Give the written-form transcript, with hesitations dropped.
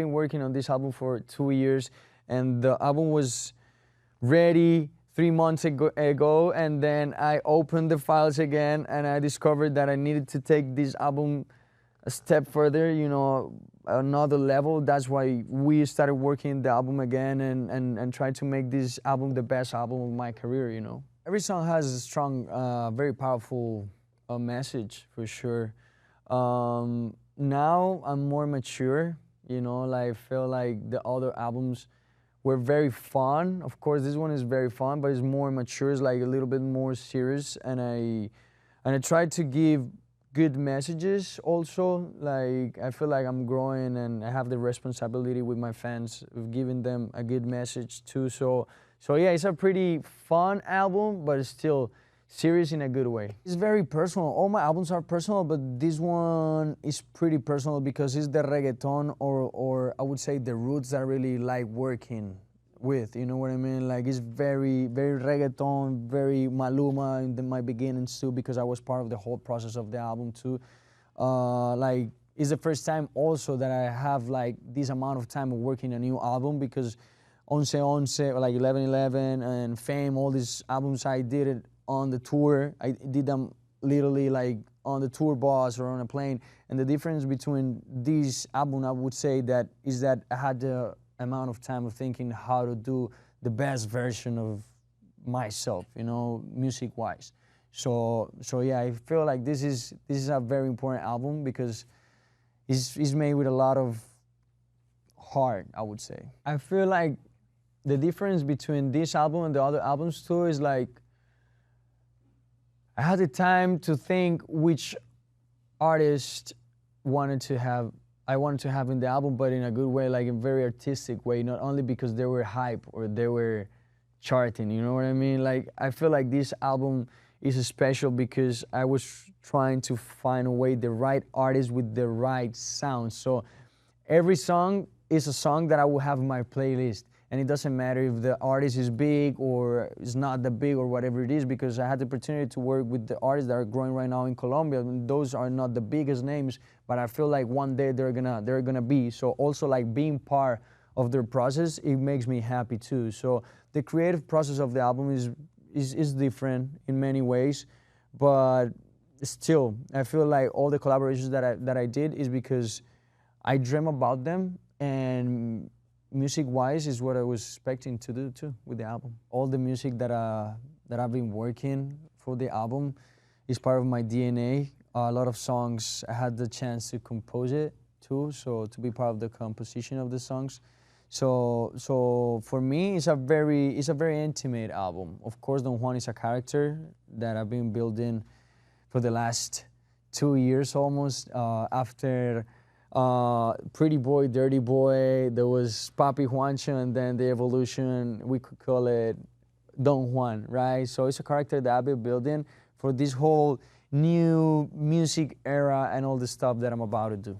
been working on this album for 2 years, and the album was ready 3 months ago, and then I opened the files again, and I discovered that I needed to take this album a step further, you know, another level. That's why we started working the album again and tried to make this album the best album of my career, you know. Every song has a strong, very powerful message, for sure. Now I'm more mature, you know, like I feel like the other albums were very fun. Of course, this one is very fun, but it's more mature, it's like a little bit more serious, and I try to give good messages also. Like, I feel like I'm growing and I have the responsibility with my fans of giving them a good message too. So yeah, it's a pretty fun album, but it's still serious in a good way. It's very personal. All my albums are personal, but this one is pretty personal because it's the reggaeton or I would say the roots that I really like working with, you know what I mean? Like, it's very, very reggaeton, very Maluma in my beginnings too, because I was part of the whole process of the album too. Like, it's the first time also that I have like this amount of time of working a new album, because Once Once, like 11/11 and Fame, all these albums I did it on the tour. I did them literally like on the tour bus or on a plane. And the difference between this album, I would say, that is that I had the amount of time of thinking how to do the best version of myself, you know, music-wise. So yeah, I feel like this is a very important album because it's made with a lot of heart, I would say. I feel like the difference between this album and the other albums too is like, I had the time to think which artist I wanted to have in the album, but in a good way, like a very artistic way, not only because they were hype or they were charting, you know what I mean? Like, I feel like this album is special because I was trying to find a way, the right artist with the right sound. So every song is a song that I will have in my playlist. And it doesn't matter if the artist is big or is not that big or whatever it is, because I had the opportunity to work with the artists that are growing right now in Colombia. And those are not the biggest names, but I feel like one day they're gonna be. So also, like, being part of their process, it makes me happy too. So the creative process of the album is different in many ways, but still, I feel like all the collaborations that I did is because I dream about them, and music-wise is what I was expecting to do too with the album. All the music that I've been working for the album is part of my DNA. A lot of songs I had the chance to compose it too, so to be part of the composition of the songs. So for me, it's a very intimate album. Of course, Don Juan is a character that I've been building for the last 2 years almost. After Pretty Boy, Dirty Boy, there was Papi Juancho, and then the evolution, we could call it Don Juan, right? So it's a character that I've been building for this whole new music era and all the stuff that I'm about to do.